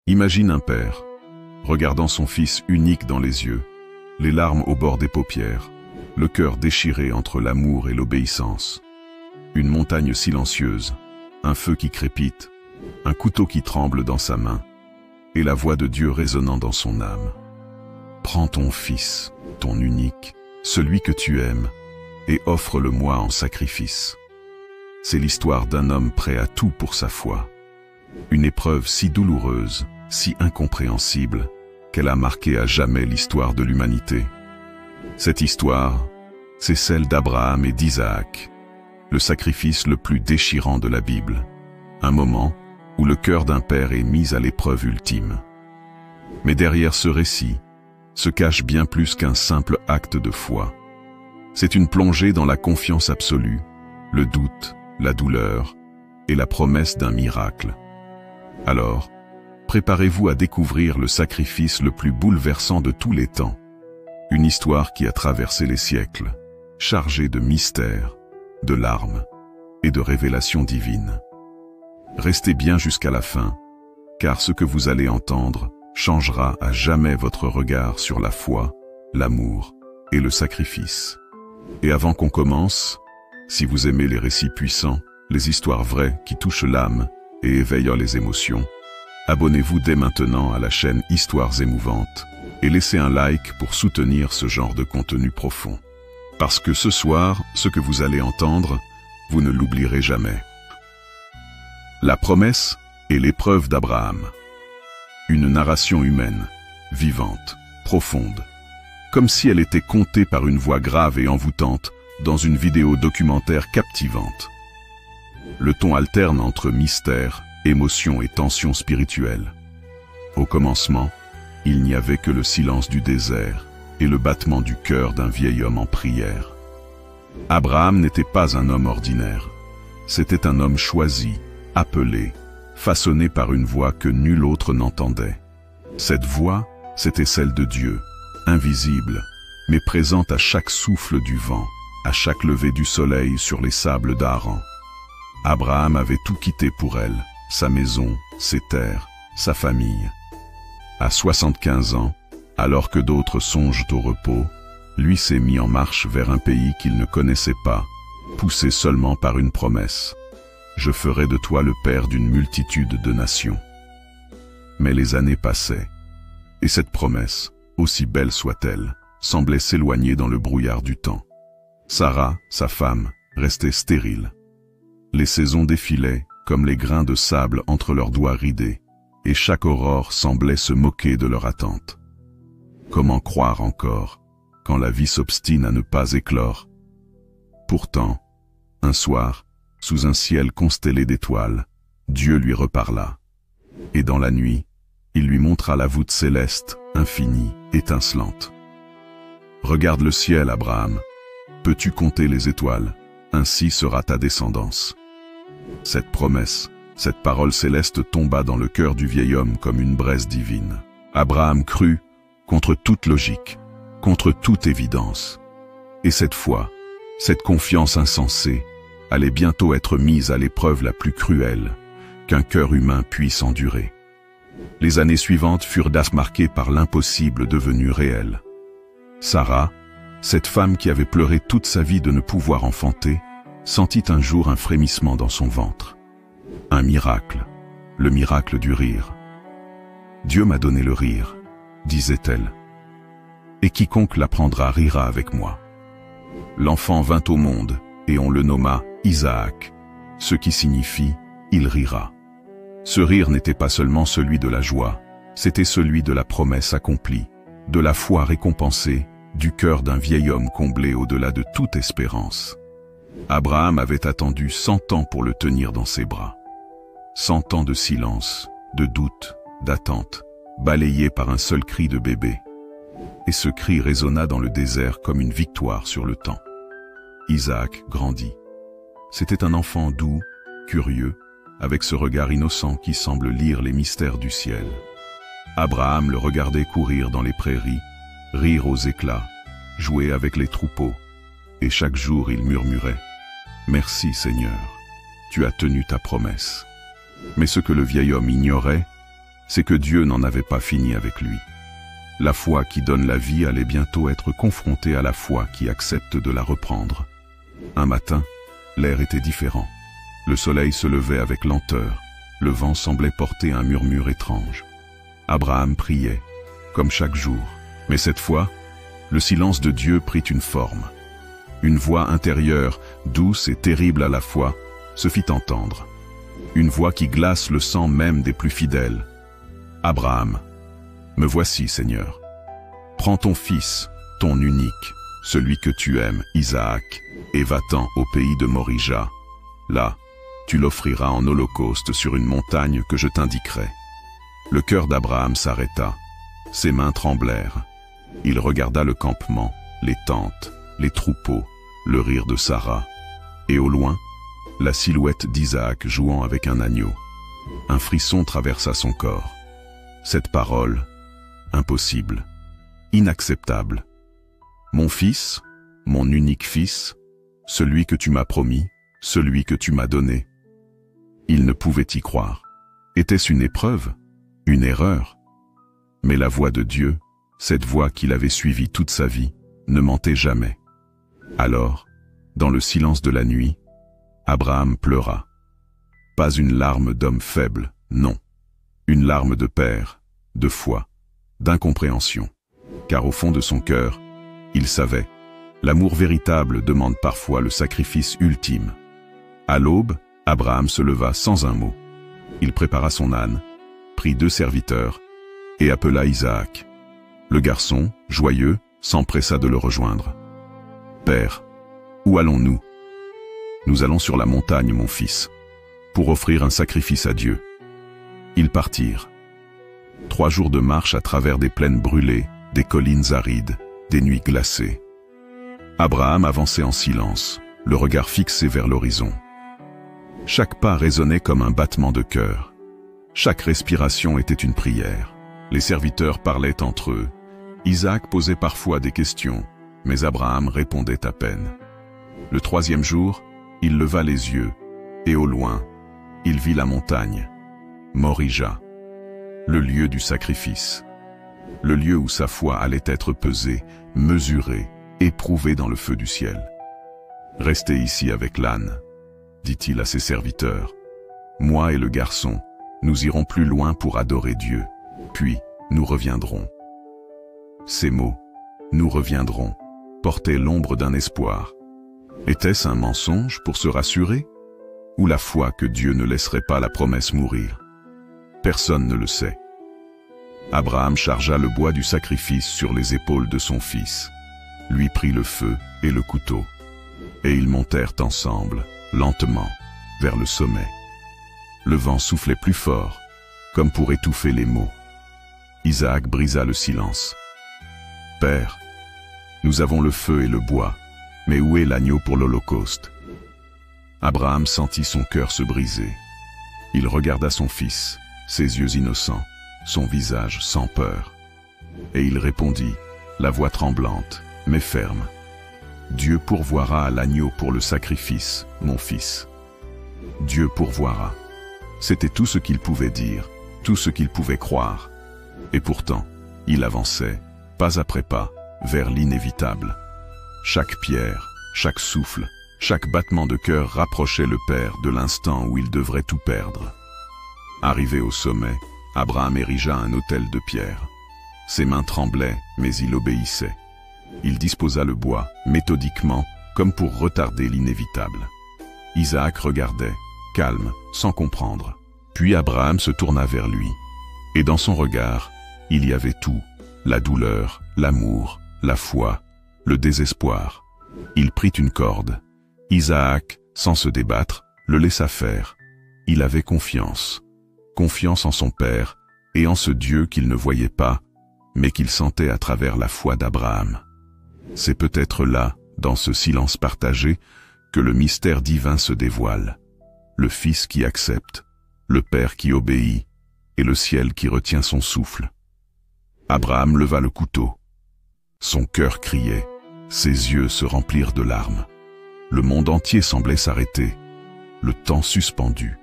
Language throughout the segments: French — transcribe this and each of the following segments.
Imagine un père, regardant son fils unique dans les yeux, les larmes au bord des paupières, le cœur déchiré entre l'amour et l'obéissance. Une montagne silencieuse, un feu qui crépite, un couteau qui tremble dans sa main, et la voix de Dieu résonnant dans son âme. Prends ton fils, ton unique, celui que tu aimes, et offre-le-moi en sacrifice. C'est l'histoire d'un homme prêt à tout pour sa foi. Une épreuve si douloureuse, si incompréhensible, qu'elle a marqué à jamais l'histoire de l'humanité. Cette histoire, c'est celle d'Abraham et d'Isaac, le sacrifice le plus déchirant de la Bible. Un moment où le cœur d'un père est mis à l'épreuve ultime. Mais derrière ce récit, se cache bien plus qu'un simple acte de foi. C'est une plongée dans la confiance absolue, le doute, la douleur et la promesse d'un miracle. Alors, préparez-vous à découvrir le sacrifice le plus bouleversant de tous les temps. Une histoire qui a traversé les siècles, chargée de mystères, de larmes et de révélations divines. Restez bien jusqu'à la fin, car ce que vous allez entendre changera à jamais votre regard sur la foi, l'amour et le sacrifice. Et avant qu'on commence, si vous aimez les récits puissants, les histoires vraies qui touchent l'âme et éveillent les émotions, abonnez-vous dès maintenant à la chaîne Histoires émouvantes et laissez un like pour soutenir ce genre de contenu profond. Parce que ce soir, ce que vous allez entendre, vous ne l'oublierez jamais. La promesse et l'épreuve d'Abraham. Une narration humaine, vivante, profonde, comme si elle était contée par une voix grave et envoûtante dans une vidéo documentaire captivante. Le ton alterne entre mystère, émotion et tension spirituelle. Au commencement, il n'y avait que le silence du désert et le battement du cœur d'un vieil homme en prière. Abraham n'était pas un homme ordinaire. C'était un homme choisi, appelé, façonné par une voix que nul autre n'entendait. Cette voix, c'était celle de Dieu, invisible, mais présente à chaque souffle du vent, à chaque lever du soleil sur les sables d'Haran. Abraham avait tout quitté pour elle, sa maison, ses terres, sa famille. À 75 ans, alors que d'autres songent au repos, lui s'est mis en marche vers un pays qu'il ne connaissait pas, poussé seulement par une promesse. Je ferai de toi le père d'une multitude de nations. Mais les années passaient, et cette promesse, aussi belle soit-elle, semblait s'éloigner dans le brouillard du temps. Sarah, sa femme, restait stérile. Les saisons défilaient comme les grains de sable entre leurs doigts ridés, et chaque aurore semblait se moquer de leur attente. Comment croire encore, quand la vie s'obstine à ne pas éclore? Pourtant, un soir, sous un ciel constellé d'étoiles, Dieu lui reparla. Et dans la nuit, il lui montra la voûte céleste, infinie, étincelante. Regarde le ciel, Abraham. Peux-tu compter les étoiles? Ainsi sera ta descendance. Cette promesse, cette parole céleste tomba dans le cœur du vieil homme comme une braise divine. Abraham crut, contre toute logique, contre toute évidence. Et cette foi, cette confiance insensée, allait bientôt être mise à l'épreuve la plus cruelle qu'un cœur humain puisse endurer. Les années suivantes furent marquées par l'impossible devenu réel. Sarah, cette femme qui avait pleuré toute sa vie de ne pouvoir enfanter, sentit un jour un frémissement dans son ventre. Un miracle, le miracle du rire. Dieu m'a donné le rire, disait-elle. Et quiconque l'apprendra rira avec moi. L'enfant vint au monde, et on le nomma Isaac, ce qui signifie « il rira ». Ce rire n'était pas seulement celui de la joie, c'était celui de la promesse accomplie, de la foi récompensée, du cœur d'un vieil homme comblé au-delà de toute espérance. Abraham avait attendu 100 ans pour le tenir dans ses bras. 100 ans de silence, de doute, d'attente, balayés par un seul cri de bébé. Et ce cri résonna dans le désert comme une victoire sur le temps. Isaac grandit. C'était un enfant doux, curieux, avec ce regard innocent qui semble lire les mystères du ciel. Abraham le regardait courir dans les prairies, rire aux éclats, jouer avec les troupeaux, et chaque jour il murmurait « Merci Seigneur, tu as tenu ta promesse ». Mais ce que le vieil homme ignorait, c'est que Dieu n'en avait pas fini avec lui. La foi qui donne la vie allait bientôt être confrontée à la foi qui accepte de la reprendre. Un matin, l'air était différent. Le soleil se levait avec lenteur. Le vent semblait porter un murmure étrange. Abraham priait, comme chaque jour. Mais cette fois, le silence de Dieu prit une forme. Une voix intérieure, douce et terrible à la fois, se fit entendre. Une voix qui glace le sang même des plus fidèles. « Abraham, me voici, Seigneur. Prends ton fils, ton unique, celui que tu aimes, Isaac, et va-t'en au pays de Morija. Là, tu l'offriras en holocauste sur une montagne que je t'indiquerai. » Le cœur d'Abraham s'arrêta. Ses mains tremblèrent. Il regarda le campement, les tentes, les troupeaux, le rire de Sarah. Et au loin, la silhouette d'Isaac jouant avec un agneau. Un frisson traversa son corps. Cette parole, impossible, inacceptable. Mon fils, mon unique fils, celui que tu m'as promis, celui que tu m'as donné. Il ne pouvait y croire. Était-ce une épreuve, une erreur? Mais la voix de Dieu, cette voix qu'il avait suivie toute sa vie, ne mentait jamais. Alors, dans le silence de la nuit, Abraham pleura. Pas une larme d'homme faible, non. Une larme de père, de foi, d'incompréhension. Car au fond de son cœur, il savait, l'amour véritable demande parfois le sacrifice ultime. À l'aube, Abraham se leva sans un mot. Il prépara son âne, prit 2 serviteurs, et appela Isaac. Le garçon, joyeux, s'empressa de le rejoindre. « Père, où allons-nous ? » »« Nous allons sur la montagne, mon fils, pour offrir un sacrifice à Dieu. » Ils partirent. 3 jours de marche à travers des plaines brûlées, des collines arides, des nuits glacées. Abraham avançait en silence, le regard fixé vers l'horizon. Chaque pas résonnait comme un battement de cœur. Chaque respiration était une prière. Les serviteurs parlaient entre eux. Isaac posait parfois des questions, mais Abraham répondait à peine. Le 3e jour, il leva les yeux, et au loin, il vit la montagne, Morija, le lieu du sacrifice, le lieu où sa foi allait être pesée, mesurée, éprouvée dans le feu du ciel. « Restez ici avec l'âne, » dit-il à ses serviteurs. « Moi et le garçon, nous irons plus loin pour adorer Dieu, puis nous reviendrons. » Ces mots, « nous reviendrons », portaient l'ombre d'un espoir. Était-ce un mensonge pour se rassurer? Ou la foi que Dieu ne laisserait pas la promesse mourir? Personne ne le sait. Abraham chargea le bois du sacrifice sur les épaules de son fils, lui prit le feu et le couteau, et ils montèrent ensemble, lentement, vers le sommet. Le vent soufflait plus fort, comme pour étouffer les mots. Isaac brisa le silence. « Père, nous avons le feu et le bois, mais où est l'agneau pour l'holocauste ?» Abraham sentit son cœur se briser. Il regarda son fils, ses yeux innocents, son visage sans peur. Et il répondit, la voix tremblante, mais ferme. « Dieu pourvoira à l'agneau pour le sacrifice, mon fils. Dieu pourvoira. » C'était tout ce qu'il pouvait dire, tout ce qu'il pouvait croire. Et pourtant, il avançait, pas après pas, vers l'inévitable. Chaque pierre, chaque souffle, chaque battement de cœur rapprochait le Père de l'instant où il devrait tout perdre. Arrivé au sommet, Abraham érigea un autel de pierre. Ses mains tremblaient, mais il obéissait. Il disposa le bois, méthodiquement, comme pour retarder l'inévitable. Isaac regardait, calme, sans comprendre. Puis Abraham se tourna vers lui. Et dans son regard, il y avait tout, la douleur, l'amour, la foi, le désespoir. Il prit une corde. Isaac, sans se débattre, le laissa faire. Il avait confiance. Confiance en son père et en ce Dieu qu'il ne voyait pas, mais qu'il sentait à travers la foi d'Abraham. C'est peut-être là, dans ce silence partagé, que le mystère divin se dévoile. Le Fils qui accepte, le Père qui obéit, et le ciel qui retient son souffle. Abraham leva le couteau. Son cœur criait, ses yeux se remplirent de larmes. Le monde entier semblait s'arrêter, le temps suspendu.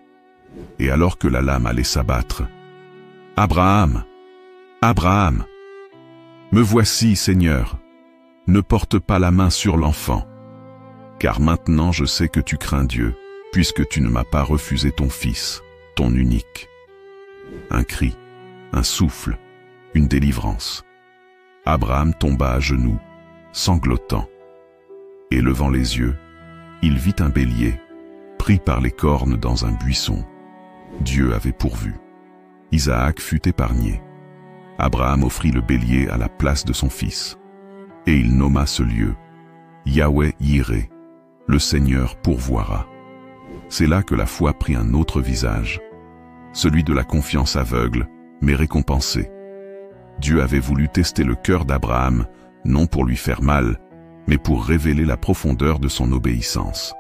Et alors que la lame allait s'abattre, Abraham! Abraham! Me voici, Seigneur. Ne porte pas la main sur l'enfant. Car maintenant je sais que tu crains Dieu, puisque tu ne m'as pas refusé ton fils, ton unique. » Un cri, un souffle, une délivrance. Abraham tomba à genoux, sanglotant. Et levant les yeux, il vit un bélier, pris par les cornes dans un buisson. Dieu avait pourvu. Isaac fut épargné. Abraham offrit le bélier à la place de son fils. Et il nomma ce lieu Yahweh Yireh, le Seigneur pourvoira. C'est là que la foi prit un autre visage, celui de la confiance aveugle, mais récompensée. Dieu avait voulu tester le cœur d'Abraham, non pour lui faire mal, mais pour révéler la profondeur de son obéissance.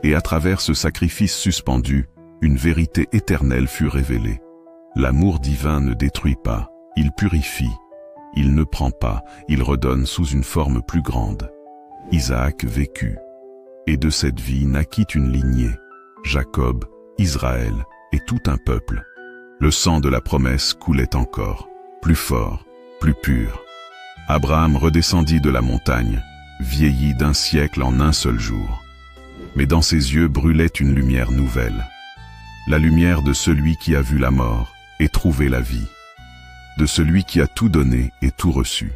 Et à travers ce sacrifice suspendu, une vérité éternelle fut révélée. L'amour divin ne détruit pas, il purifie. Il ne prend pas, il redonne sous une forme plus grande. Isaac vécut. Et de cette vie naquit une lignée, Jacob, Israël et tout un peuple. Le sang de la promesse coulait encore, plus fort, plus pur. Abraham redescendit de la montagne, vieilli d'un siècle en un seul jour. Mais dans ses yeux brûlait une lumière nouvelle. La lumière de celui qui a vu la mort et trouvé la vie. De celui qui a tout donné et tout reçu.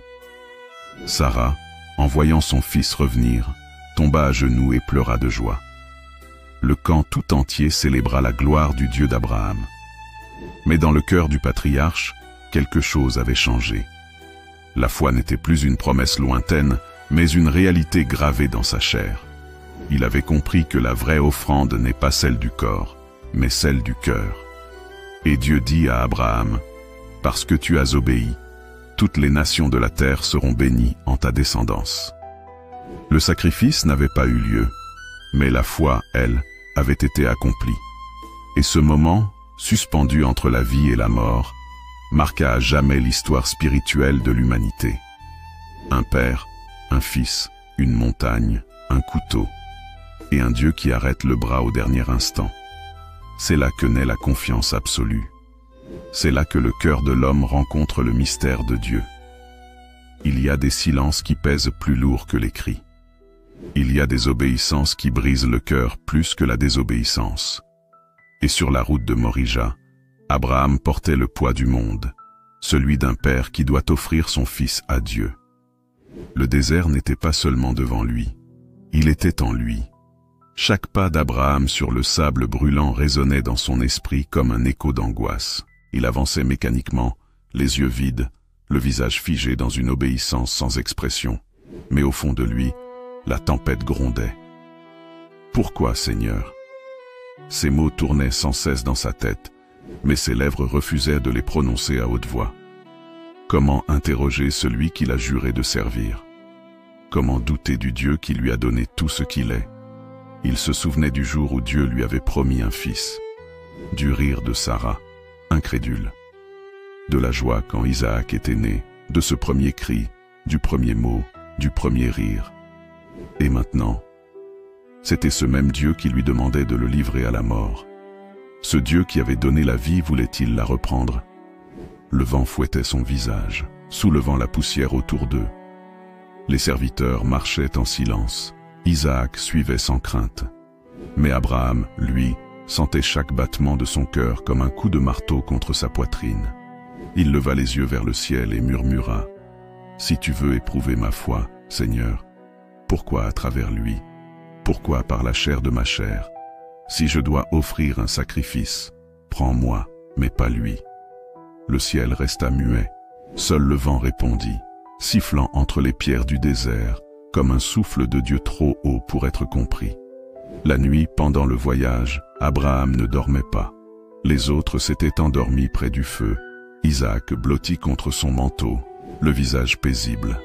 Sarah, en voyant son fils revenir, tomba à genoux et pleura de joie. Le camp tout entier célébra la gloire du Dieu d'Abraham. Mais dans le cœur du patriarche, quelque chose avait changé. La foi n'était plus une promesse lointaine, mais une réalité gravée dans sa chair. Il avait compris que la vraie offrande n'est pas celle du corps, mais celle du cœur. Et Dieu dit à Abraham, « Parce que tu as obéi, toutes les nations de la terre seront bénies en ta descendance. » Le sacrifice n'avait pas eu lieu, mais la foi, elle, avait été accomplie. Et ce moment, suspendu entre la vie et la mort, marqua à jamais l'histoire spirituelle de l'humanité. Un père, un fils, une montagne, un couteau, et un Dieu qui arrête le bras au dernier instant. C'est là que naît la confiance absolue. C'est là que le cœur de l'homme rencontre le mystère de Dieu. Il y a des silences qui pèsent plus lourd que les cris. Il y a des obéissances qui brisent le cœur plus que la désobéissance. Et sur la route de Morija, Abraham portait le poids du monde, celui d'un père qui doit offrir son fils à Dieu. Le désert n'était pas seulement devant lui, il était en lui. Chaque pas d'Abraham sur le sable brûlant résonnait dans son esprit comme un écho d'angoisse. Il avançait mécaniquement, les yeux vides, le visage figé dans une obéissance sans expression. Mais au fond de lui, la tempête grondait. « Pourquoi, Seigneur ?» Ces mots tournaient sans cesse dans sa tête, mais ses lèvres refusaient de les prononcer à haute voix. Comment interroger celui qu'il a juré de servir? Comment douter du Dieu qui lui a donné tout ce qu'il est? Il se souvenait du jour où Dieu lui avait promis un fils, du rire de Sarah, incrédule, de la joie quand Isaac était né, de ce premier cri, du premier mot, du premier rire. Et maintenant, c'était ce même Dieu qui lui demandait de le livrer à la mort. Ce Dieu qui avait donné la vie voulait-il la reprendre? Le vent fouettait son visage, soulevant la poussière autour d'eux. Les serviteurs marchaient en silence. Isaac suivait sans crainte. Mais Abraham, lui, sentait chaque battement de son cœur comme un coup de marteau contre sa poitrine. Il leva les yeux vers le ciel et murmura, « Si tu veux éprouver ma foi, Seigneur, pourquoi à travers lui? Pourquoi par la chair de ma chair? Si je dois offrir un sacrifice, prends-moi, mais pas lui. » Le ciel resta muet. Seul le vent répondit, sifflant entre les pierres du désert, comme un souffle de Dieu trop haut pour être compris. La nuit, pendant le voyage, Abraham ne dormait pas. Les autres s'étaient endormis près du feu, Isaac blotti contre son manteau, le visage paisible.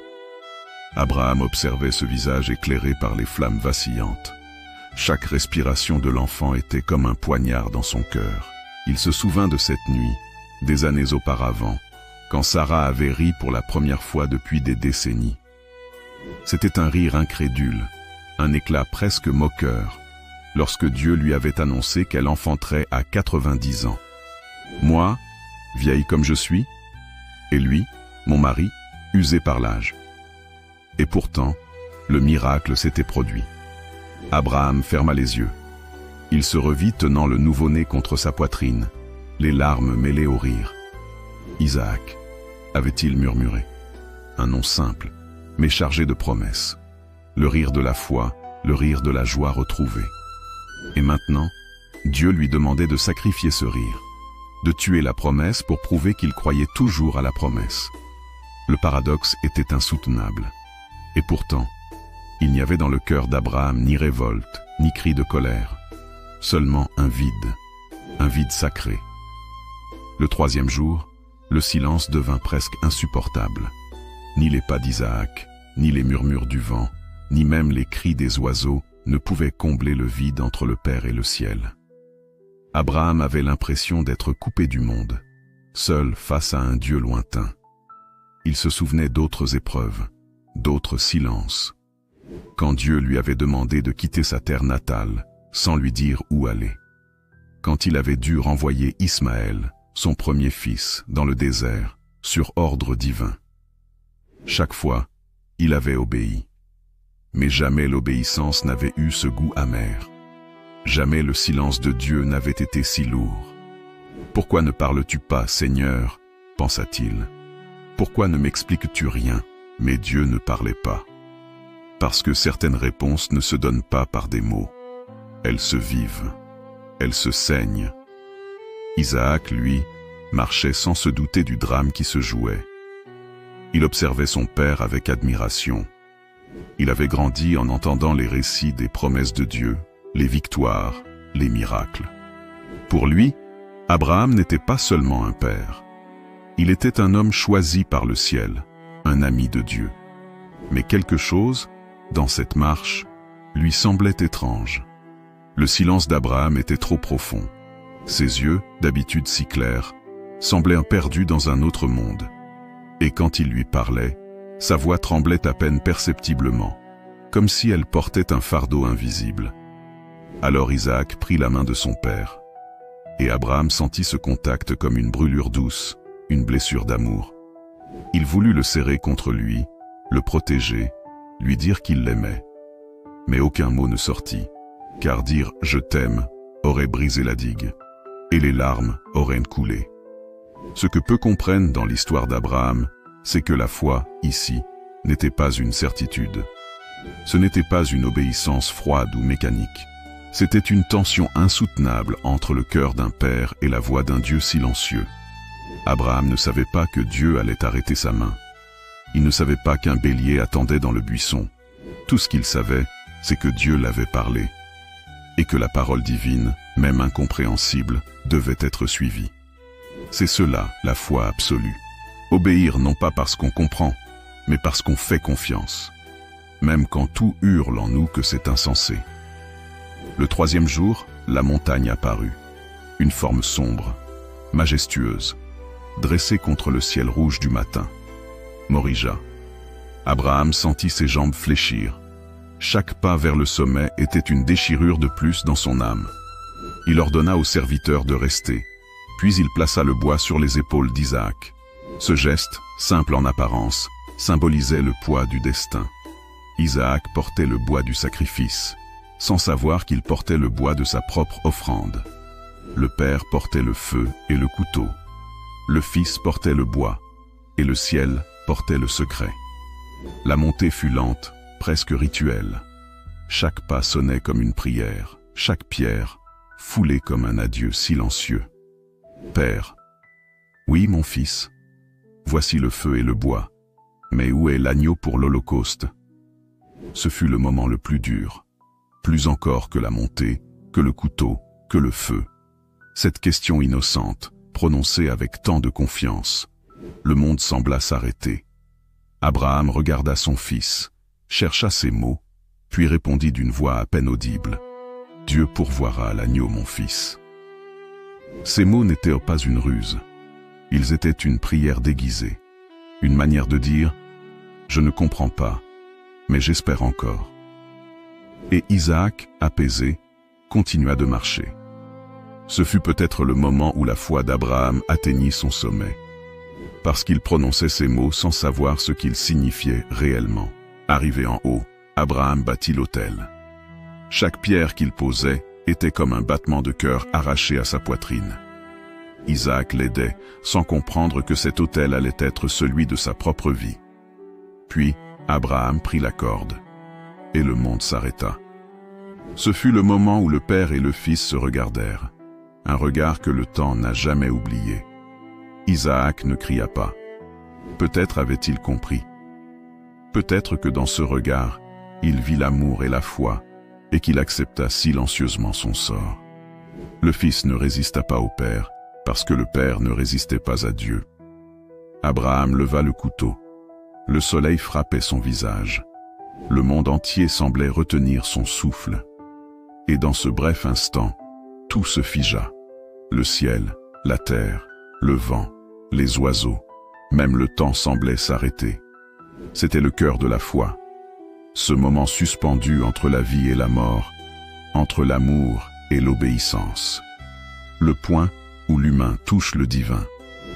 Abraham observait ce visage éclairé par les flammes vacillantes. Chaque respiration de l'enfant était comme un poignard dans son cœur. Il se souvint de cette nuit, des années auparavant, quand Sarah avait ri pour la première fois depuis des décennies. C'était un rire incrédule, un éclat presque moqueur, lorsque Dieu lui avait annoncé qu'elle enfanterait à 90 ans. « Moi, vieille comme je suis? Et lui, mon mari, usé par l'âge. Et pourtant, le miracle s'était produit. Abraham ferma les yeux. Il se revit tenant le nouveau-né contre sa poitrine, les larmes mêlées au rire. Isaac, avait-il murmuré. Un nom simple, mais chargé de promesses. Le rire de la foi, le rire de la joie retrouvée. Et maintenant, Dieu lui demandait de sacrifier ce rire, de tuer la promesse pour prouver qu'il croyait toujours à la promesse. Le paradoxe était insoutenable. Et pourtant, il n'y avait dans le cœur d'Abraham ni révolte, ni cri de colère, seulement un vide sacré. Le troisième jour, le silence devint presque insupportable. Ni les pas d'Isaac, ni les murmures du vent, ni même les cris des oiseaux ne pouvaient combler le vide entre le Père et le ciel. Abraham avait l'impression d'être coupé du monde, seul face à un Dieu lointain. Il se souvenait d'autres épreuves, d'autres silences. Quand Dieu lui avait demandé de quitter sa terre natale, sans lui dire où aller. Quand il avait dû renvoyer Ismaël, son premier fils, dans le désert, sur ordre divin. Chaque fois, il avait obéi. Mais jamais l'obéissance n'avait eu ce goût amer. Jamais le silence de Dieu n'avait été si lourd. « Pourquoi ne parles-tu pas, Seigneur ?» pensa-t-il. « Pourquoi ne m'expliques-tu rien ?» Mais Dieu ne parlait pas. Parce que certaines réponses ne se donnent pas par des mots. Elles se vivent. Elles se saignent. Isaac, lui, marchait sans se douter du drame qui se jouait. Il observait son père avec admiration. Il avait grandi en entendant les récits des promesses de Dieu, les victoires, les miracles. Pour lui, Abraham n'était pas seulement un père. Il était un homme choisi par le ciel, un ami de Dieu. Mais quelque chose, dans cette marche, lui semblait étrange. Le silence d'Abraham était trop profond. Ses yeux, d'habitude si clairs, semblaient perdus dans un autre monde. Et quand il lui parlait, sa voix tremblait à peine perceptiblement, comme si elle portait un fardeau invisible. Alors Isaac prit la main de son père. Et Abraham sentit ce contact comme une brûlure douce, une blessure d'amour. Il voulut le serrer contre lui, le protéger, lui dire qu'il l'aimait. Mais aucun mot ne sortit, car dire « je t'aime » aurait brisé la digue, et les larmes auraient coulé. Ce que peu comprennent dans l'histoire d'Abraham, c'est que la foi, ici, n'était pas une certitude. Ce n'était pas une obéissance froide ou mécanique. C'était une tension insoutenable entre le cœur d'un père et la voix d'un Dieu silencieux. Abraham ne savait pas que Dieu allait arrêter sa main. Il ne savait pas qu'un bélier attendait dans le buisson. Tout ce qu'il savait, c'est que Dieu l'avait parlé, et que la parole divine, même incompréhensible, devait être suivie. C'est cela, la foi absolue. Obéir non pas parce qu'on comprend, mais parce qu'on fait confiance. Même quand tout hurle en nous que c'est insensé. Le troisième jour, la montagne apparut. Une forme sombre, majestueuse, dressée contre le ciel rouge du matin. Morija. Abraham sentit ses jambes fléchir. Chaque pas vers le sommet était une déchirure de plus dans son âme. Il ordonna aux serviteurs de rester, puis il plaça le bois sur les épaules d'Isaac. Ce geste, simple en apparence, symbolisait le poids du destin. Isaac portait le bois du sacrifice, sans savoir qu'il portait le bois de sa propre offrande. Le père portait le feu et le couteau. Le fils portait le bois, et le ciel portait le secret. La montée fut lente, presque rituelle. Chaque pas sonnait comme une prière, chaque pierre foulée comme un adieu silencieux. « Père, oui mon fils, voici le feu et le bois, mais où est l'agneau pour l'Holocauste ?» Ce fut le moment le plus dur, plus encore que la montée, que le couteau, que le feu. Cette question innocente, prononcée avec tant de confiance, le monde sembla s'arrêter. Abraham regarda son fils, chercha ses mots, puis répondit d'une voix à peine audible. « Dieu pourvoira l'agneau, mon fils. » Ces mots n'étaient pas une ruse. Ils étaient une prière déguisée, une manière de dire « Je ne comprends pas, mais j'espère encore. » Et Isaac, apaisé, continua de marcher. Ce fut peut-être le moment où la foi d'Abraham atteignit son sommet. Parce qu'il prononçait ces mots sans savoir ce qu'ils signifiaient réellement. Arrivé en haut, Abraham bâtit l'autel. Chaque pierre qu'il posait était comme un battement de cœur arraché à sa poitrine. Isaac l'aidait, sans comprendre que cet autel allait être celui de sa propre vie. Puis, Abraham prit la corde, et le monde s'arrêta. Ce fut le moment où le père et le fils se regardèrent, un regard que le temps n'a jamais oublié. Isaac ne cria pas. Peut-être avait-il compris. Peut-être que dans ce regard, il vit l'amour et la foi, et qu'il accepta silencieusement son sort. Le fils ne résista pas au père, parce que le père ne résistait pas à Dieu. Abraham leva le couteau. Le soleil frappait son visage. Le monde entier semblait retenir son souffle. Et dans ce bref instant, tout se figea. Le ciel, la terre, le vent, les oiseaux, même le temps semblait s'arrêter. C'était le cœur de la foi. Ce moment suspendu entre la vie et la mort, entre l'amour et l'obéissance. Le point où l'humain touche le divin.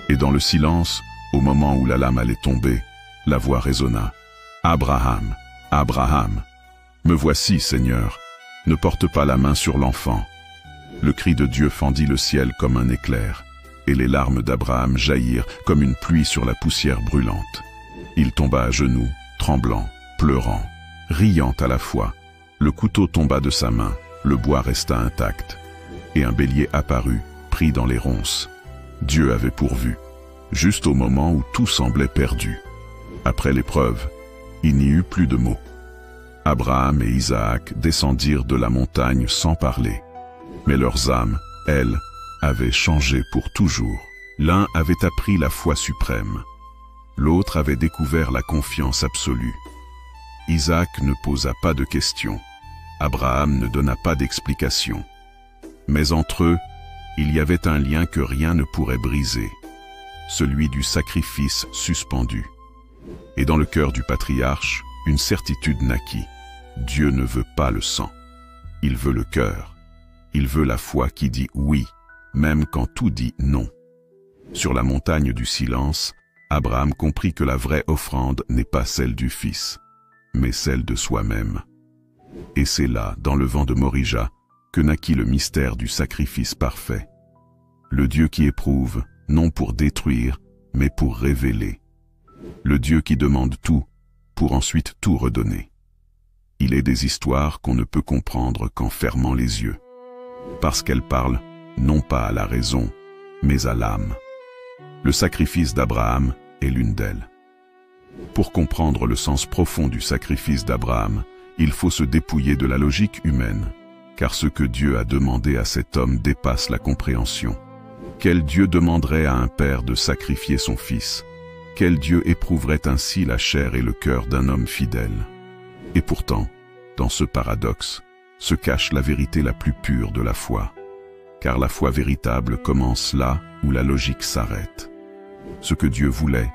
Et dans le silence, au moment où la lame allait tomber, la voix résonna. « Abraham, Abraham, me voici, Seigneur, ne porte pas la main sur l'enfant. » Le cri de Dieu fendit le ciel comme un éclair, et les larmes d'Abraham jaillirent comme une pluie sur la poussière brûlante. Il tomba à genoux, tremblant, pleurant, riant à la fois. Le couteau tomba de sa main, le bois resta intact, et un bélier apparut, pris dans les ronces. Dieu avait pourvu, juste au moment où tout semblait perdu. Après l'épreuve, il n'y eut plus de mots. Abraham et Isaac descendirent de la montagne sans parler. Mais leurs âmes, elles, avaient changé pour toujours. L'un avait appris la foi suprême. L'autre avait découvert la confiance absolue. Isaac ne posa pas de questions. Abraham ne donna pas d'explication. Mais entre eux, il y avait un lien que rien ne pourrait briser, celui du sacrifice suspendu. Et dans le cœur du patriarche, une certitude naquit. Dieu ne veut pas le sang. Il veut le cœur. Il veut la foi qui dit oui, même quand tout dit non. Sur la montagne du silence, Abraham comprit que la vraie offrande n'est pas celle du Fils, mais celle de soi-même. Et c'est là, dans le vent de Morija, que naquit le mystère du sacrifice parfait. Le Dieu qui éprouve, non pour détruire, mais pour révéler. Le Dieu qui demande tout, pour ensuite tout redonner. Il est des histoires qu'on ne peut comprendre qu'en fermant les yeux. Parce qu'elles parlent, non pas à la raison, mais à l'âme. Le sacrifice d'Abraham est l'une d'elles. Pour comprendre le sens profond du sacrifice d'Abraham, il faut se dépouiller de la logique humaine, car ce que Dieu a demandé à cet homme dépasse la compréhension. Quel Dieu demanderait à un père de sacrifier son fils? Quel Dieu éprouverait ainsi la chair et le cœur d'un homme fidèle? Et pourtant, dans ce paradoxe, se cache la vérité la plus pure de la foi. Car la foi véritable commence là où la logique s'arrête. Ce que Dieu voulait,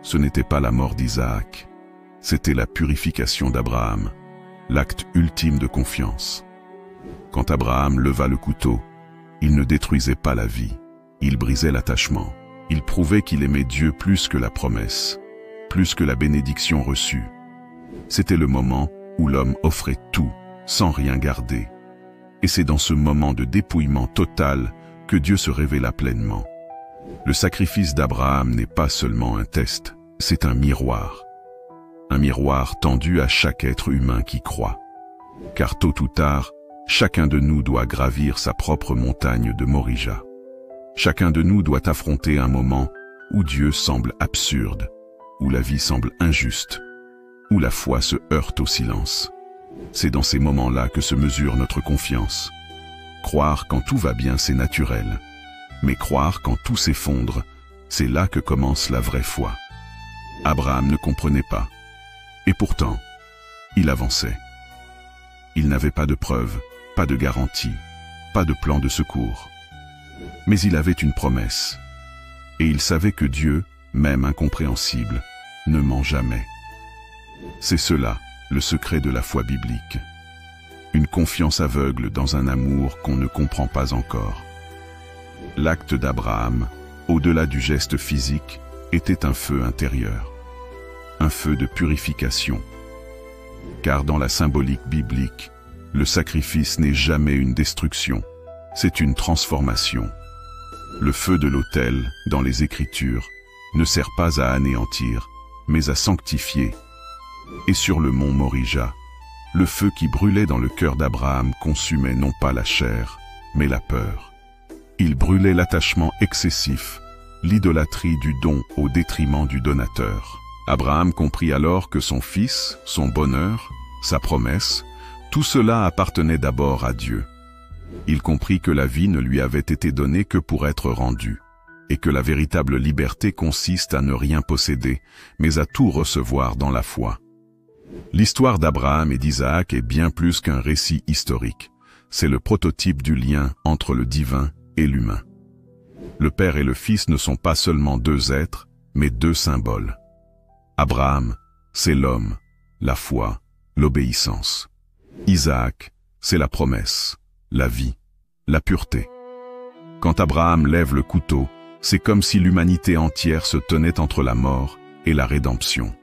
ce n'était pas la mort d'Isaac, c'était la purification d'Abraham, l'acte ultime de confiance. Quand Abraham leva le couteau, il ne détruisait pas la vie, il brisait l'attachement. Il prouvait qu'il aimait Dieu plus que la promesse, plus que la bénédiction reçue. C'était le moment où l'homme offrait tout, sans rien garder. Et c'est dans ce moment de dépouillement total que Dieu se révéla pleinement. Le sacrifice d'Abraham n'est pas seulement un test, c'est un miroir. Un miroir tendu à chaque être humain qui croit. Car tôt ou tard, chacun de nous doit gravir sa propre montagne de Morija. Chacun de nous doit affronter un moment où Dieu semble absurde, où la vie semble injuste, où la foi se heurte au silence. C'est dans ces moments-là que se mesure notre confiance. Croire quand tout va bien, c'est naturel. Mais croire quand tout s'effondre, c'est là que commence la vraie foi. Abraham ne comprenait pas. Et pourtant, il avançait. Il n'avait pas de preuves, pas de garantie, pas de plan de secours. Mais il avait une promesse. Et il savait que Dieu, même incompréhensible, ne ment jamais. C'est cela, le secret de la foi biblique. Une confiance aveugle dans un amour qu'on ne comprend pas encore. L'acte d'Abraham, au-delà du geste physique, était un feu intérieur. Un feu de purification. Car dans la symbolique biblique, le sacrifice n'est jamais une destruction, c'est une transformation. Le feu de l'autel, dans les Écritures, ne sert pas à anéantir, mais à sanctifier. Et sur le mont Morija, le feu qui brûlait dans le cœur d'Abraham consumait non pas la chair, mais la peur. Il brûlait l'attachement excessif, l'idolâtrie du don au détriment du donateur. Abraham comprit alors que son fils, son bonheur, sa promesse, tout cela appartenait d'abord à Dieu. Il comprit que la vie ne lui avait été donnée que pour être rendue, et que la véritable liberté consiste à ne rien posséder, mais à tout recevoir dans la foi. L'histoire d'Abraham et d'Isaac est bien plus qu'un récit historique. C'est le prototype du lien entre le divin et l'humain. Le Père et le Fils ne sont pas seulement deux êtres, mais deux symboles. Abraham, c'est l'homme, la foi, l'obéissance. Isaac, c'est la promesse, la vie, la pureté. Quand Abraham lève le couteau, c'est comme si l'humanité entière se tenait entre la mort et la rédemption.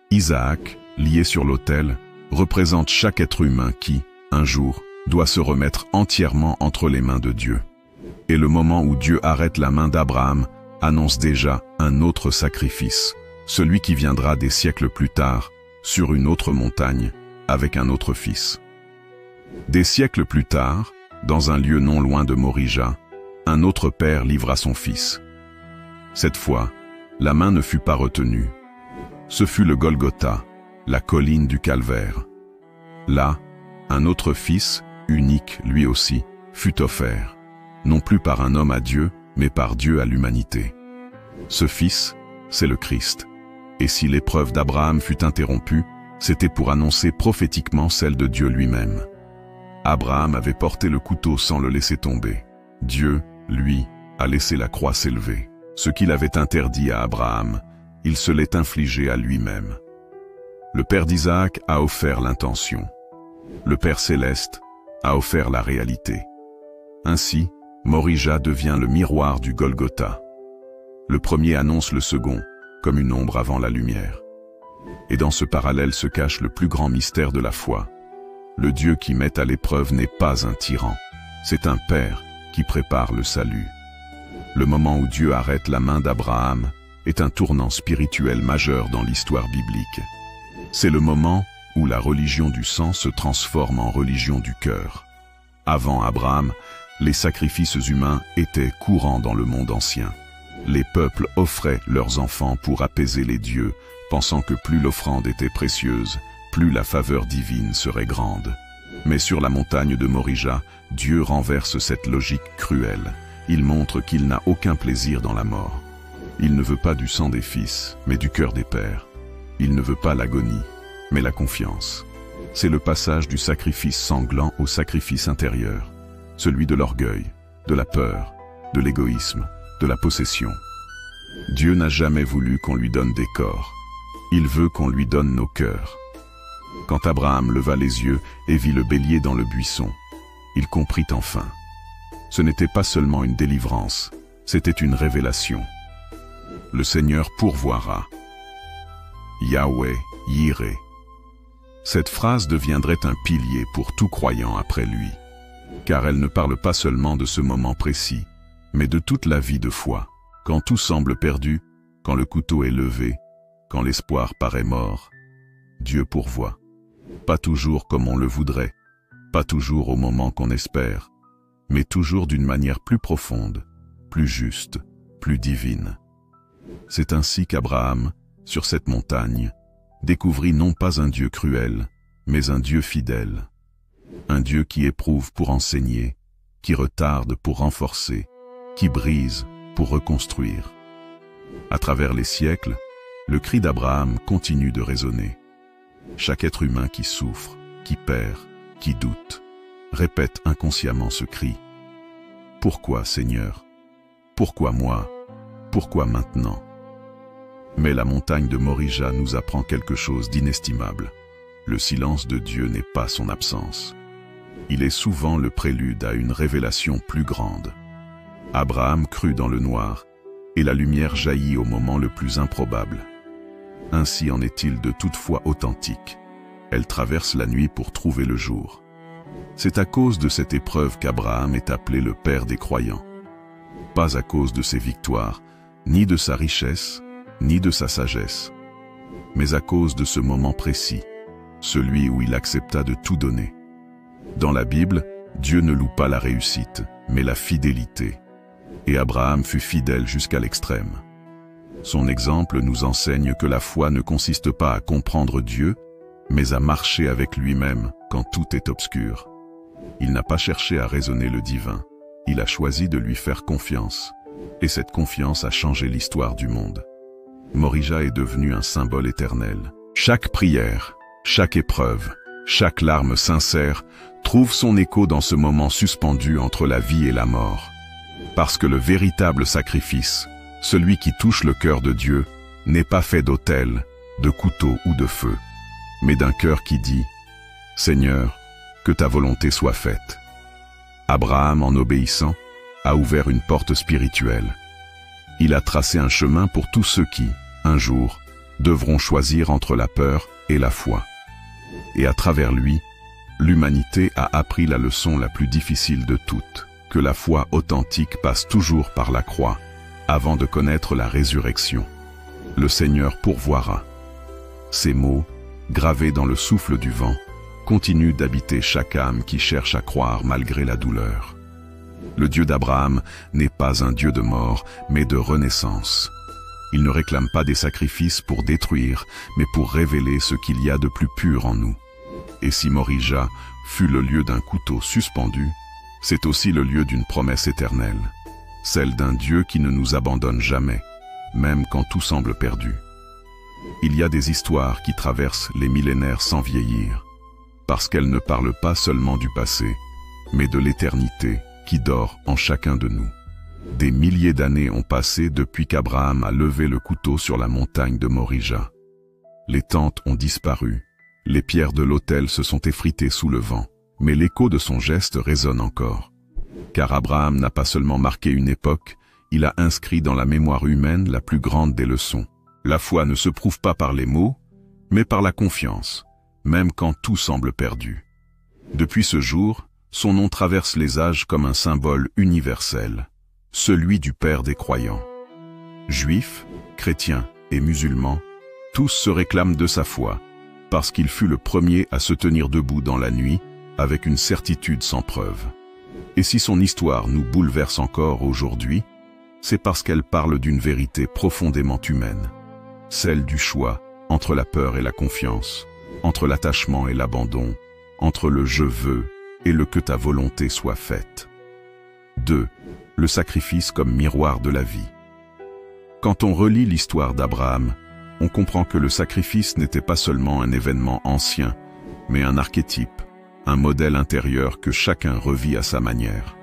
Isaac, lié sur l'autel, représente chaque être humain qui, un jour, doit se remettre entièrement entre les mains de Dieu. Et le moment où Dieu arrête la main d'Abraham annonce déjà un autre sacrifice, celui qui viendra des siècles plus tard, sur une autre montagne, avec un autre fils. Des siècles plus tard, dans un lieu non loin de Morija, un autre père livra son fils. Cette fois, la main ne fut pas retenue. Ce fut le Golgotha, la colline du calvaire. Là, un autre fils, unique lui aussi, fut offert, non plus par un homme à Dieu, mais par Dieu à l'humanité. Ce fils, c'est le Christ. Et si l'épreuve d'Abraham fut interrompue, c'était pour annoncer prophétiquement celle de Dieu lui-même. Abraham avait porté le couteau sans le laisser tomber. Dieu, lui, a laissé la croix s'élever. Ce qu'il avait interdit à Abraham, il se l'est infligé à lui-même. Le Père d'Isaac a offert l'intention. Le Père céleste a offert la réalité. Ainsi, Morija devient le miroir du Golgotha. Le premier annonce le second, comme une ombre avant la lumière. Et dans ce parallèle se cache le plus grand mystère de la foi. Le Dieu qui met à l'épreuve n'est pas un tyran, c'est un Père qui prépare le salut. Le moment où Dieu arrête la main d'Abraham est un tournant spirituel majeur dans l'histoire biblique. C'est le moment où la religion du sang se transforme en religion du cœur. Avant Abraham, les sacrifices humains étaient courants dans le monde ancien. Les peuples offraient leurs enfants pour apaiser les dieux, pensant que plus l'offrande était précieuse, plus la faveur divine serait grande. Mais sur la montagne de Morija, Dieu renverse cette logique cruelle. Il montre qu'il n'a aucun plaisir dans la mort. Il ne veut pas du sang des fils, mais du cœur des pères. Il ne veut pas l'agonie, mais la confiance. C'est le passage du sacrifice sanglant au sacrifice intérieur, celui de l'orgueil, de la peur, de l'égoïsme, de la possession. Dieu n'a jamais voulu qu'on lui donne des corps. Il veut qu'on lui donne nos cœurs. Quand Abraham leva les yeux et vit le bélier dans le buisson, il comprit enfin. Ce n'était pas seulement une délivrance, c'était une révélation. Le Seigneur pourvoira. Yahweh Yireh. Cette phrase deviendrait un pilier pour tout croyant après lui, car elle ne parle pas seulement de ce moment précis, mais de toute la vie de foi. Quand tout semble perdu, quand le couteau est levé, quand l'espoir paraît mort, Dieu pourvoit. Pas toujours comme on le voudrait, pas toujours au moment qu'on espère, mais toujours d'une manière plus profonde, plus juste, plus divine. C'est ainsi qu'Abraham, sur cette montagne, découvrit non pas un Dieu cruel, mais un Dieu fidèle. Un Dieu qui éprouve pour enseigner, qui retarde pour renforcer, qui brise pour reconstruire. À travers les siècles, le cri d'Abraham continue de résonner. Chaque être humain qui souffre, qui perd, qui doute, répète inconsciemment ce cri. Pourquoi, Seigneur? Pourquoi moi? Pourquoi maintenant? Mais la montagne de Morija nous apprend quelque chose d'inestimable. Le silence de Dieu n'est pas son absence. Il est souvent le prélude à une révélation plus grande. Abraham crut dans le noir, et la lumière jaillit au moment le plus improbable. Ainsi en est-il de toute foi authentique. Elle traverse la nuit pour trouver le jour. C'est à cause de cette épreuve qu'Abraham est appelé le père des croyants. Pas à cause de ses victoires, ni de sa richesse, ni de sa sagesse, mais à cause de ce moment précis, celui où il accepta de tout donner. Dans la Bible, Dieu ne loue pas la réussite, mais la fidélité. Et Abraham fut fidèle jusqu'à l'extrême. Son exemple nous enseigne que la foi ne consiste pas à comprendre Dieu, mais à marcher avec lui-même quand tout est obscur. Il n'a pas cherché à raisonner le divin, il a choisi de lui faire confiance, et cette confiance a changé l'histoire du monde. Morija est devenu un symbole éternel. Chaque prière, chaque épreuve, chaque larme sincère trouve son écho dans ce moment suspendu entre la vie et la mort. Parce que le véritable sacrifice, celui qui touche le cœur de Dieu, n'est pas fait d'autel, de couteau ou de feu, mais d'un cœur qui dit « Seigneur, que ta volonté soit faite ». Abraham, en obéissant, a ouvert une porte spirituelle. Il a tracé un chemin pour tous ceux qui, un jour, devront choisir entre la peur et la foi. Et à travers lui, l'humanité a appris la leçon la plus difficile de toutes, que la foi authentique passe toujours par la croix, avant de connaître la résurrection. Le Seigneur pourvoira. Ces mots, gravés dans le souffle du vent, continuent d'habiter chaque âme qui cherche à croire malgré la douleur. Le Dieu d'Abraham n'est pas un Dieu de mort, mais de renaissance. Il ne réclame pas des sacrifices pour détruire, mais pour révéler ce qu'il y a de plus pur en nous. Et si Morija fut le lieu d'un couteau suspendu, c'est aussi le lieu d'une promesse éternelle, celle d'un Dieu qui ne nous abandonne jamais, même quand tout semble perdu. Il y a des histoires qui traversent les millénaires sans vieillir, parce qu'elles ne parlent pas seulement du passé, mais de l'éternité qui dort en chacun de nous. Des milliers d'années ont passé depuis qu'Abraham a levé le couteau sur la montagne de Morija. Les tentes ont disparu, les pierres de l'autel se sont effritées sous le vent, mais l'écho de son geste résonne encore. Car Abraham n'a pas seulement marqué une époque, il a inscrit dans la mémoire humaine la plus grande des leçons. La foi ne se prouve pas par les mots, mais par la confiance, même quand tout semble perdu. Depuis ce jour, son nom traverse les âges comme un symbole universel, celui du Père des croyants. Juifs, chrétiens et musulmans, tous se réclament de sa foi, parce qu'il fut le premier à se tenir debout dans la nuit, avec une certitude sans preuve. Et si son histoire nous bouleverse encore aujourd'hui, c'est parce qu'elle parle d'une vérité profondément humaine, celle du choix entre la peur et la confiance, entre l'attachement et l'abandon, entre le « je veux » et le « que ta volonté soit faite ». 2. Le sacrifice comme miroir de la vie. Quand on relit l'histoire d'Abraham, on comprend que le sacrifice n'était pas seulement un événement ancien, mais un archétype, un modèle intérieur que chacun revit à sa manière.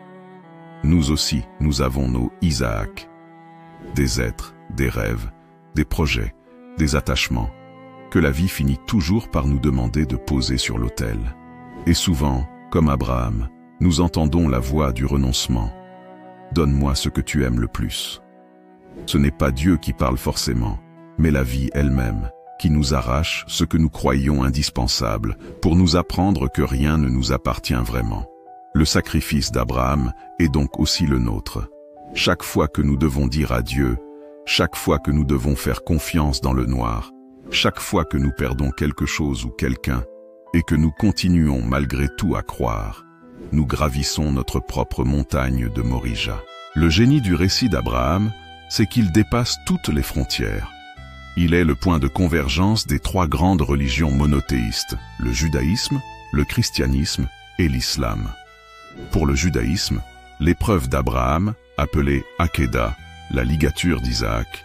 Nous aussi, nous avons nos Isaac, des êtres, des rêves, des projets, des attachements, que la vie finit toujours par nous demander de poser sur l'autel. Et souvent, comme Abraham, nous entendons la voix du renoncement. Donne-moi ce que tu aimes le plus. Ce n'est pas Dieu qui parle forcément, mais la vie elle-même, qui nous arrache ce que nous croyions indispensable pour nous apprendre que rien ne nous appartient vraiment. Le sacrifice d'Abraham est donc aussi le nôtre. Chaque fois que nous devons dire adieu, chaque fois que nous devons faire confiance dans le noir, chaque fois que nous perdons quelque chose ou quelqu'un, et que nous continuons malgré tout à croire, nous gravissons notre propre montagne de Morija. Le génie du récit d'Abraham, c'est qu'il dépasse toutes les frontières. Il est le point de convergence des trois grandes religions monothéistes, le judaïsme, le christianisme et l'islam. Pour le judaïsme, l'épreuve d'Abraham, appelée Akedah, la ligature d'Isaac,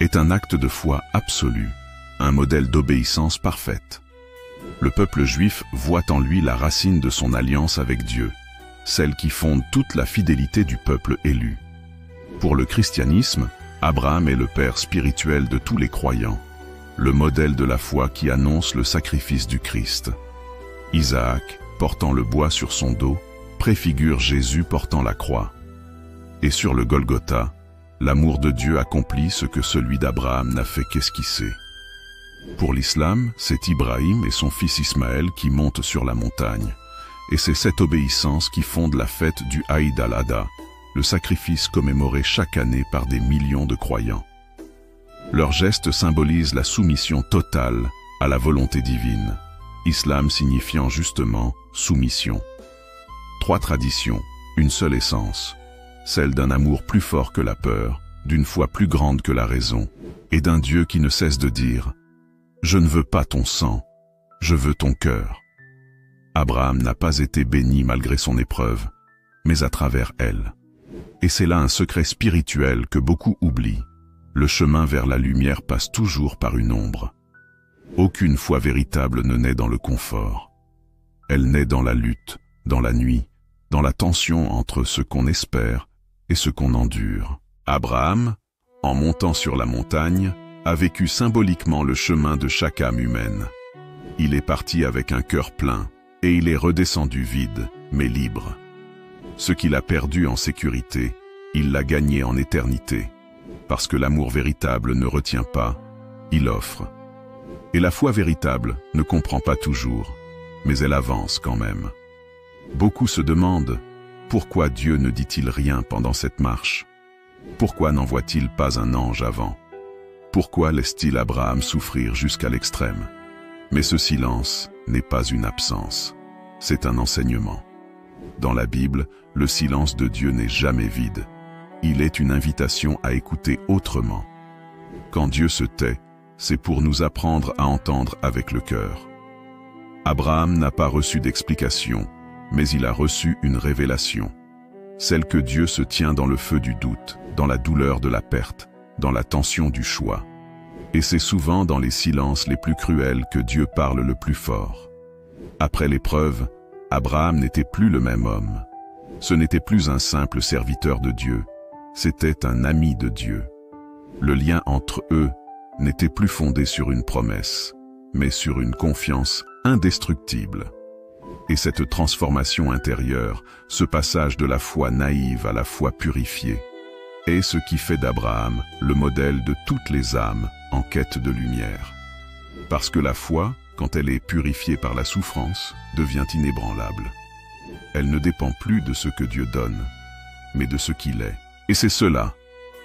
est un acte de foi absolu, un modèle d'obéissance parfaite. Le peuple juif voit en lui la racine de son alliance avec Dieu, celle qui fonde toute la fidélité du peuple élu. Pour le christianisme, Abraham est le père spirituel de tous les croyants, le modèle de la foi qui annonce le sacrifice du Christ. Isaac, portant le bois sur son dos, préfigure Jésus portant la croix. Et sur le Golgotha, l'amour de Dieu accomplit ce que celui d'Abraham n'a fait qu'esquisser. Pour l'islam, c'est Ibrahim et son fils Ismaël qui montent sur la montagne. Et c'est cette obéissance qui fonde la fête du Aïd al-Adha, le sacrifice commémoré chaque année par des millions de croyants. Leur geste symbolise la soumission totale à la volonté divine, islam signifiant justement soumission. 3 traditions, une seule essence, celle d'un amour plus fort que la peur, d'une foi plus grande que la raison, et d'un Dieu qui ne cesse de dire « Je ne veux pas ton sang, je veux ton cœur ». Abraham n'a pas été béni malgré son épreuve, mais à travers elle. Et c'est là un secret spirituel que beaucoup oublient. Le chemin vers la lumière passe toujours par une ombre. Aucune foi véritable ne naît dans le confort. Elle naît dans la lutte, dans la nuit, dans la tension entre ce qu'on espère et ce qu'on endure. Abraham, en montant sur la montagne, a vécu symboliquement le chemin de chaque âme humaine. Il est parti avec un cœur plein, et il est redescendu vide, mais libre. Ce qu'il a perdu en sécurité, il l'a gagné en éternité. Parce que l'amour véritable ne retient pas, il offre. Et la foi véritable ne comprend pas toujours, mais elle avance quand même. Beaucoup se demandent, pourquoi Dieu ne dit-il rien pendant cette marche? Pourquoi n'envoie-t-il pas un ange avant? Pourquoi laisse-t-il Abraham souffrir jusqu'à l'extrême? Mais ce silence n'est pas une absence, c'est un enseignement. Dans la Bible, le silence de Dieu n'est jamais vide. Il est une invitation à écouter autrement. Quand Dieu se tait, c'est pour nous apprendre à entendre avec le cœur. Abraham n'a pas reçu d'explication, mais il a reçu une révélation. Celle que Dieu se tient dans le feu du doute, dans la douleur de la perte, dans la tension du choix. Et c'est souvent dans les silences les plus cruels que Dieu parle le plus fort. Après l'épreuve, Abraham n'était plus le même homme. Ce n'était plus un simple serviteur de Dieu, c'était un ami de Dieu. Le lien entre eux n'était plus fondé sur une promesse, mais sur une confiance indestructible. Et cette transformation intérieure, ce passage de la foi naïve à la foi purifiée, est ce qui fait d'Abraham le modèle de toutes les âmes en quête de lumière. Parce que la foi, quand elle est purifiée par la souffrance, devient inébranlable. Elle ne dépend plus de ce que Dieu donne, mais de ce qu'il est. Et c'est cela,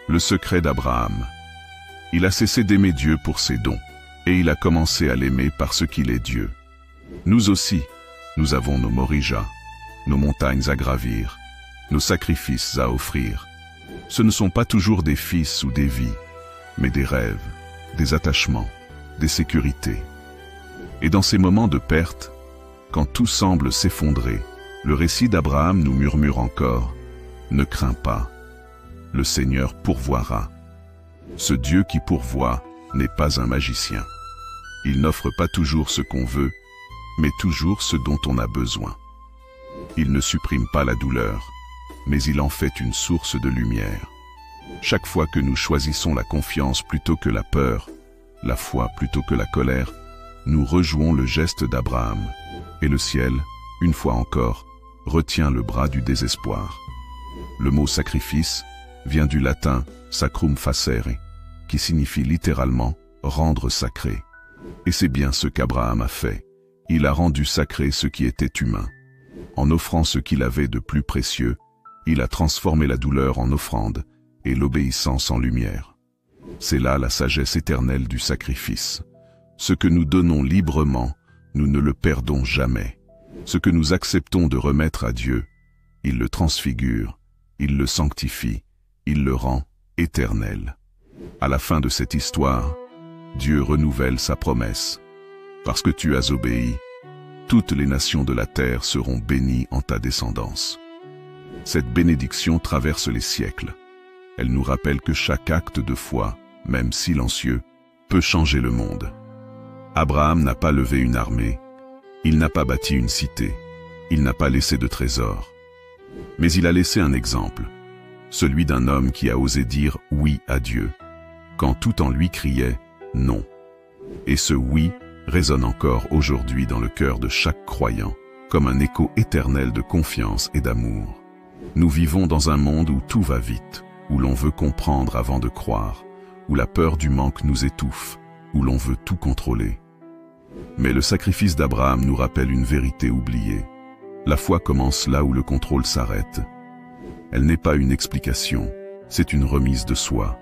le secret d'Abraham. Il a cessé d'aimer Dieu pour ses dons, et il a commencé à l'aimer parce qu'il est Dieu. Nous aussi, nous avons nos morijas, nos montagnes à gravir, nos sacrifices à offrir. Ce ne sont pas toujours des fils ou des vies, mais des rêves, des attachements, des sécurités. Et dans ces moments de perte, quand tout semble s'effondrer, le récit d'Abraham nous murmure encore « Ne crains pas, le Seigneur pourvoira ». Ce Dieu qui pourvoit n'est pas un magicien. Il n'offre pas toujours ce qu'on veut, mais toujours ce dont on a besoin. Il ne supprime pas la douleur, mais il en fait une source de lumière. Chaque fois que nous choisissons la confiance plutôt que la peur, la foi plutôt que la colère, nous rejouons le geste d'Abraham, et le ciel, une fois encore, retient le bras du désespoir. Le mot sacrifice vient du latin sacrum facere, qui signifie littéralement rendre sacré. Et c'est bien ce qu'Abraham a fait. Il a rendu sacré ce qui était humain. En offrant ce qu'il avait de plus précieux, il a transformé la douleur en offrande et l'obéissance en lumière. C'est là la sagesse éternelle du sacrifice. Ce que nous donnons librement, nous ne le perdons jamais. Ce que nous acceptons de remettre à Dieu, il le transfigure, il le sanctifie, il le rend éternel. À la fin de cette histoire, Dieu renouvelle sa promesse. Parce que tu as obéi, toutes les nations de la terre seront bénies en ta descendance. Cette bénédiction traverse les siècles. Elle nous rappelle que chaque acte de foi, même silencieux, peut changer le monde. Abraham n'a pas levé une armée, il n'a pas bâti une cité, il n'a pas laissé de trésors. Mais il a laissé un exemple, celui d'un homme qui a osé dire oui à Dieu, quand tout en lui criait non. Et ce oui résonne encore aujourd'hui dans le cœur de chaque croyant, comme un écho éternel de confiance et d'amour. Nous vivons dans un monde où tout va vite, où l'on veut comprendre avant de croire, où la peur du manque nous étouffe, où l'on veut tout contrôler. Mais le sacrifice d'Abraham nous rappelle une vérité oubliée. La foi commence là où le contrôle s'arrête. Elle n'est pas une explication, c'est une remise de soi.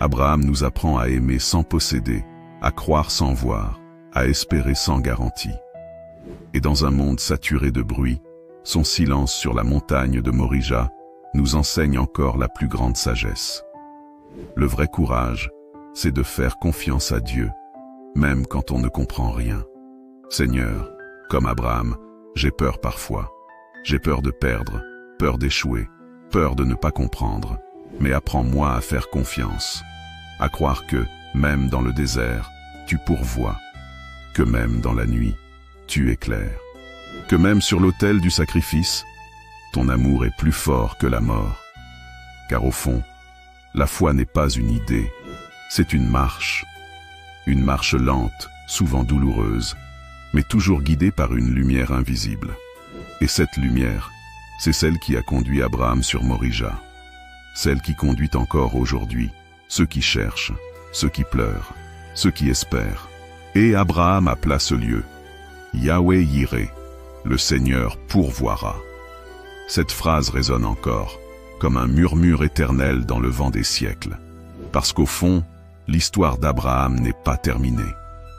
Abraham nous apprend à aimer sans posséder, à croire sans voir, à espérer sans garantie. Et dans un monde saturé de bruit, son silence sur la montagne de Morija nous enseigne encore la plus grande sagesse. Le vrai courage, c'est de faire confiance à Dieu, même quand on ne comprend rien. Seigneur, comme Abraham, j'ai peur parfois. J'ai peur de perdre, peur d'échouer, peur de ne pas comprendre. Mais apprends-moi à faire confiance, à croire que, même dans le désert, tu pourvois, que même dans la nuit, tu éclaires, que même sur l'autel du sacrifice, ton amour est plus fort que la mort. Car au fond, la foi n'est pas une idée, c'est une marche lente, souvent douloureuse, mais toujours guidée par une lumière invisible. Et cette lumière, c'est celle qui a conduit Abraham sur Morija, celle qui conduit encore aujourd'hui ceux qui cherchent, ceux qui pleurent, ceux qui espèrent. Et Abraham appela ce lieu Yahweh Yireh, le Seigneur pourvoira. Cette phrase résonne encore, comme un murmure éternel dans le vent des siècles. Parce qu'au fond, l'histoire d'Abraham n'est pas terminée.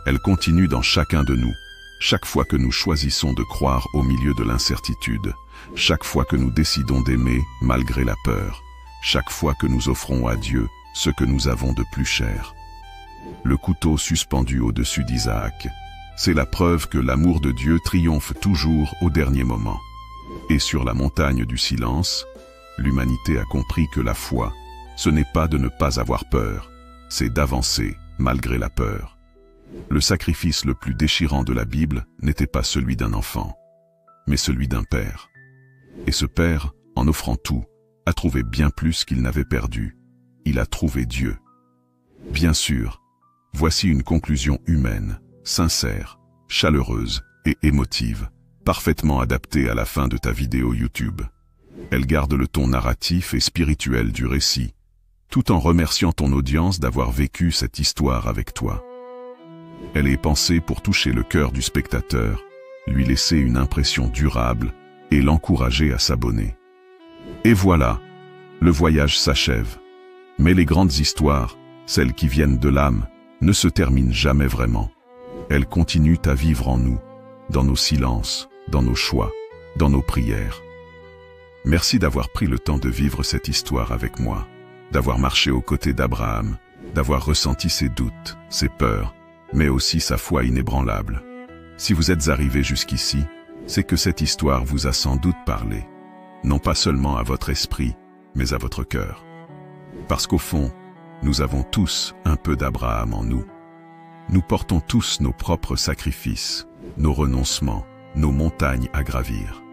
Elle continue dans chacun de nous, chaque fois que nous choisissons de croire au milieu de l'incertitude, chaque fois que nous décidons d'aimer malgré la peur, chaque fois que nous offrons à Dieu ce que nous avons de plus cher. Le couteau suspendu au-dessus d'Isaac, c'est la preuve que l'amour de Dieu triomphe toujours au dernier moment. Et sur la montagne du silence, l'humanité a compris que la foi, ce n'est pas de ne pas avoir peur, c'est d'avancer malgré la peur. Le sacrifice le plus déchirant de la Bible n'était pas celui d'un enfant, mais celui d'un père. Et ce père, en offrant tout, a trouvé bien plus qu'il n'avait perdu. Il a trouvé Dieu. Bien sûr, voici une conclusion humaine, sincère, chaleureuse et émotive, parfaitement adaptée à la fin de ta vidéo YouTube. Elle garde le ton narratif et spirituel du récit, tout en remerciant ton audience d'avoir vécu cette histoire avec toi. Elle est pensée pour toucher le cœur du spectateur, lui laisser une impression durable et l'encourager à s'abonner. Et voilà, le voyage s'achève. Mais les grandes histoires, celles qui viennent de l'âme, ne se terminent jamais vraiment. Elles continuent à vivre en nous, dans nos silences, dans nos choix, dans nos prières. Merci d'avoir pris le temps de vivre cette histoire avec moi, d'avoir marché aux côtés d'Abraham, d'avoir ressenti ses doutes, ses peurs, mais aussi sa foi inébranlable. Si vous êtes arrivé jusqu'ici, c'est que cette histoire vous a sans doute parlé, non pas seulement à votre esprit, mais à votre cœur. Parce qu'au fond, nous avons tous un peu d'Abraham en nous. Nous portons tous nos propres sacrifices, nos renoncements, nos montagnes à gravir.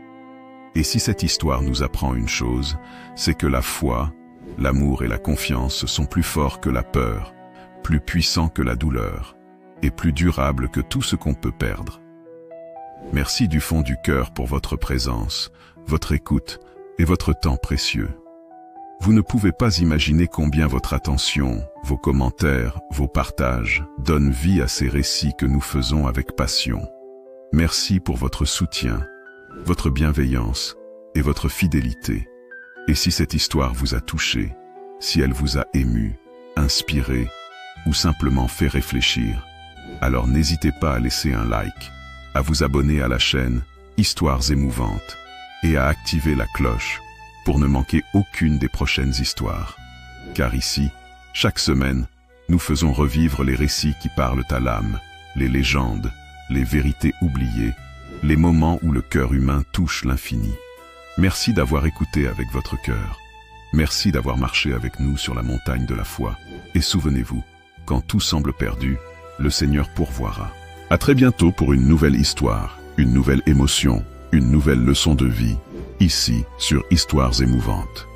Et si cette histoire nous apprend une chose, c'est que la foi, l'amour et la confiance sont plus forts que la peur, plus puissants que la douleur, et plus durables que tout ce qu'on peut perdre. Merci du fond du cœur pour votre présence, votre écoute et votre temps précieux. Vous ne pouvez pas imaginer combien votre attention, vos commentaires, vos partages donnent vie à ces récits que nous faisons avec passion. Merci pour votre soutien, votre bienveillance et votre fidélité. Et si cette histoire vous a touché, si elle vous a ému, inspiré ou simplement fait réfléchir, alors n'hésitez pas à laisser un like, à vous abonner à la chaîne Histoires émouvantes et à activer la cloche pour ne manquer aucune des prochaines histoires. Car ici, chaque semaine, nous faisons revivre les récits qui parlent à l'âme, les légendes, les vérités oubliées, les moments où le cœur humain touche l'infini. Merci d'avoir écouté avec votre cœur. Merci d'avoir marché avec nous sur la montagne de la foi. Et souvenez-vous, quand tout semble perdu, le Seigneur pourvoira. À très bientôt pour une nouvelle histoire, une nouvelle émotion, une nouvelle leçon de vie, ici sur Histoires émouvantes.